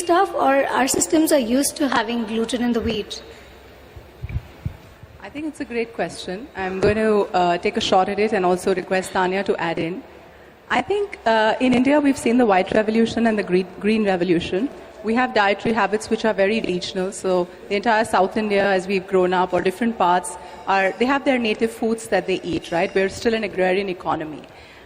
stuff, or our systems are used to having gluten in the wheat? I think it's a great question. I'm going to take a shot at it and also request Tanya to add in. I think in India we've seen the white revolution and the green revolution. We have dietary habits which are very regional. So the entire South India, as we've grown up, or different parts, they have their native foods that they eat, right? We're still an agrarian economy.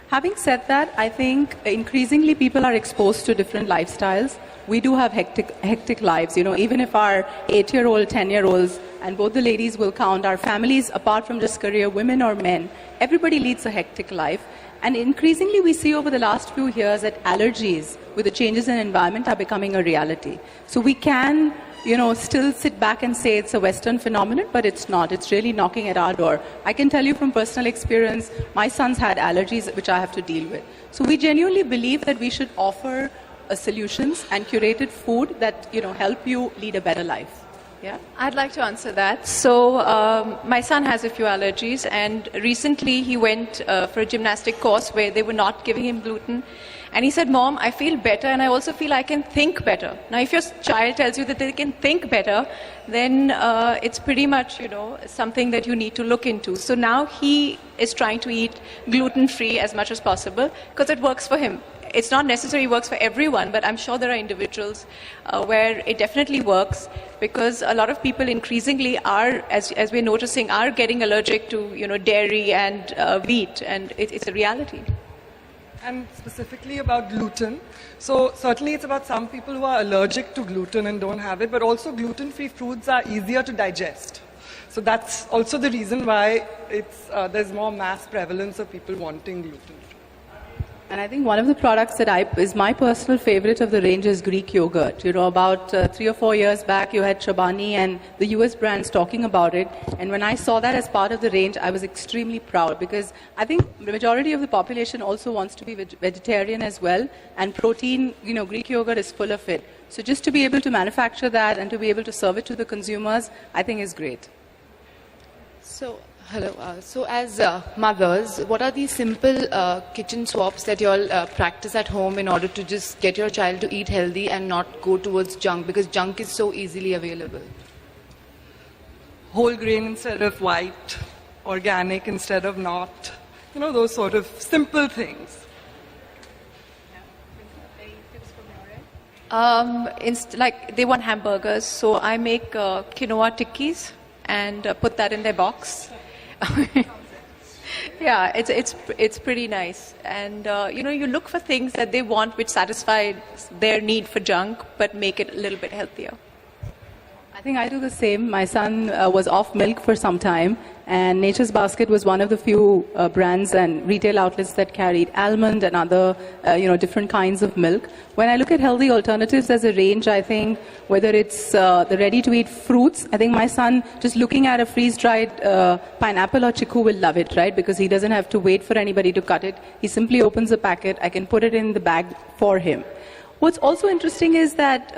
Having said that, I think increasingly people are exposed to different lifestyles. We do have hectic lives. You know, even if our 8-year-old, 10-year-olds, and both the ladies will count, our families, apart from just career, women or men, everybody leads a hectic life. And increasingly we see over the last few years that allergies with the changes in environment are becoming a reality. So we can, still sit back and say it's a Western phenomenon, but it's not. It's really knocking at our door. I can tell you from personal experience, my son's had allergies which I have to deal with. So we genuinely believe that we should offer solutions and curated food that, help you lead a better life. Yeah, I'd like to answer that. So my son has a few allergies, and recently he went for a gymnastic course where they were not giving him gluten. And he said, Mom, I feel better, and I also feel I can think better. Now, if your child tells you that they can think better, then it's pretty much, something that you need to look into. So now he is trying to eat gluten-free as much as possible because it works for him. It's not necessarily works for everyone, but I'm sure there are individuals where it definitely works, because a lot of people increasingly are, as we're noticing, are getting allergic to dairy and wheat, and it's a reality. And specifically about gluten, so certainly it's about some people who are allergic to gluten and don't have it, but also gluten-free foods are easier to digest. So that's also the reason why there's more mass prevalence of people wanting gluten. And I think one of the products that is my personal favorite of the range is Greek yogurt. About 3 or 4 years back, you had Chobani and the US brands talking about it. And when I saw that as part of the range, I was extremely proud, because I think the majority of the population also wants to be vegetarian as well. And protein, Greek yogurt is full of it. So just to be able to manufacture that and to be able to serve it to the consumers, I think is great. So, hello. So as mothers, what are these simple kitchen swaps that you all practice at home in order to just get your child to eat healthy and not go towards junk, because junk is so easily available? Whole grain instead of white, organic instead of not, those sort of simple things. Like they want hamburgers, so I make quinoa tikkis and put that in their box. Yeah, it's pretty nice. And, you look for things that they want which satisfy their need for junk, but make it a little bit healthier. I think I do the same. My son was off milk for some time, and Nature's Basket was one of the few brands and retail outlets that carried almond and other, different kinds of milk. When I look at healthy alternatives as a range, I think whether it's the ready-to-eat fruits, I think my son, just looking at a freeze-dried pineapple or chiku, will love it, right? Because he doesn't have to wait for anybody to cut it. He simply opens the packet. I can put it in the bag for him. What's also interesting is that,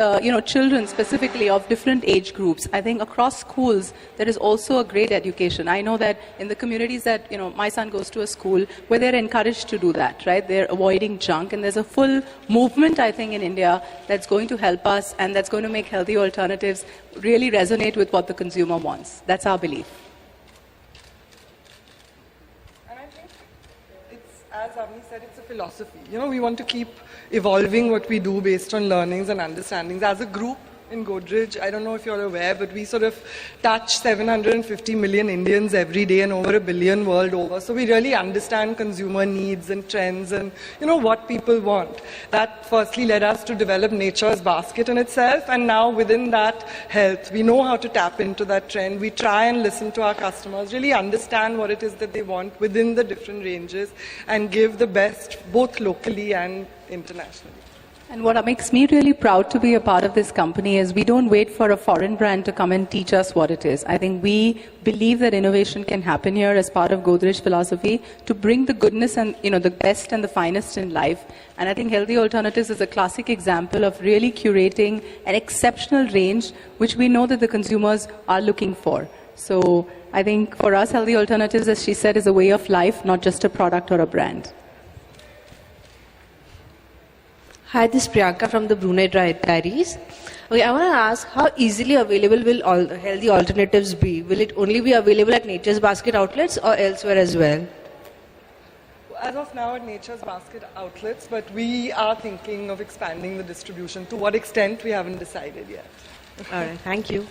children specifically of different age groups, I think across schools, there is also a great education. I know that in the communities that, my son goes to a school where they're encouraged to do that, right? They're avoiding junk. And there's a full movement, I think, in India that's going to help us and that's going to make healthy alternatives really resonate with what the consumer wants. That's our belief. And I think it's, as Avni said, it's a philosophy. We want to keep evolving what we do based on learnings and understandings. As a group in Godrej, I don't know if you're aware, but we sort of touch 750 million Indians every day and over 1 billion world over. So we really understand consumer needs and trends and, what people want. That firstly led us to develop Nature's Basket in itself, and now within that health, we know how to tap into that trend. We try and listen to our customers, really understand what it is that they want within the different ranges and give the best both locally and internationally. And what makes me really proud to be a part of this company is we don't wait for a foreign brand to come and teach us what it is. I think we believe that innovation can happen here as part of Godrej philosophy to bring the goodness and the best and the finest in life. And I think Healthy Alternatives is a classic example of really curating an exceptional range which we know that the consumers are looking for. So I think for us, Healthy Alternatives, as she said, is a way of life, not just a product or a brand. Hi, this is Priyanka from the Brunei Diaries. Okay, I want to ask how easily available will all healthy alternatives be? Will it only be available at Nature's Basket outlets or elsewhere as well? As of now at Nature's Basket outlets, but we are thinking of expanding the distribution. To what extent, we haven't decided yet. All right, thank you.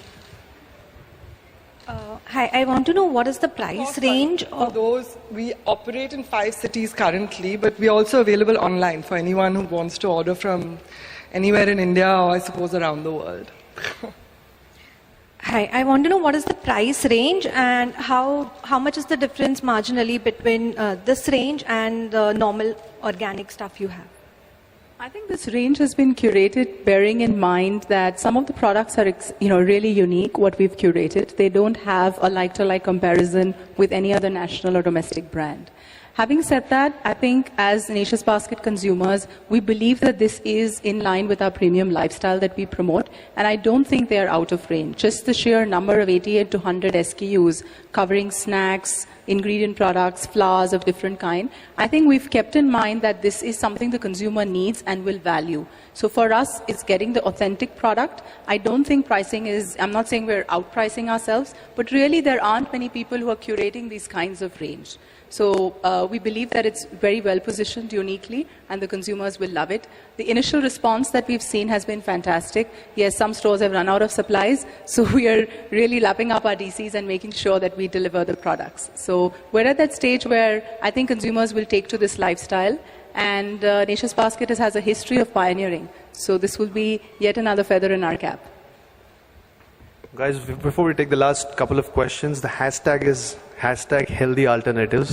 Hi, I want to know what is the price range For of those, we operate in 5 cities currently, but we're also available online for anyone who wants to order from anywhere in India or I suppose around the world. Hi, I want to know what is the price range and how much is the difference marginally between this range and the normal organic stuff you have? I think this range has been curated bearing in mind that some of the products are really unique, what we've curated. They don't have a like-to-like comparison with any other national or domestic brand. Having said that, I think as Nature's Basket consumers, we believe that this is in line with our premium lifestyle that we promote, and I don't think they are out of range. Just the sheer number of 88 to 100 SKUs covering snacks, ingredient products, flours of different kind, I think we've kept in mind that this is something the consumer needs and will value. So for us, it's getting the authentic product. I don't think pricing is, I'm not saying we're outpricing ourselves, but really there aren't many people who are curating these kinds of range. So we believe that it's very well positioned uniquely and the consumers will love it. The initial response that we've seen has been fantastic. Yes, some stores have run out of supplies, so we are really lapping up our DCs and making sure that we deliver the products. So we're at that stage where I think consumers will take to this lifestyle, and Nature's Basket has a history of pioneering. So this will be yet another feather in our cap. Guys, before we take the last couple of questions, the hashtag is #HealthyAlternatives.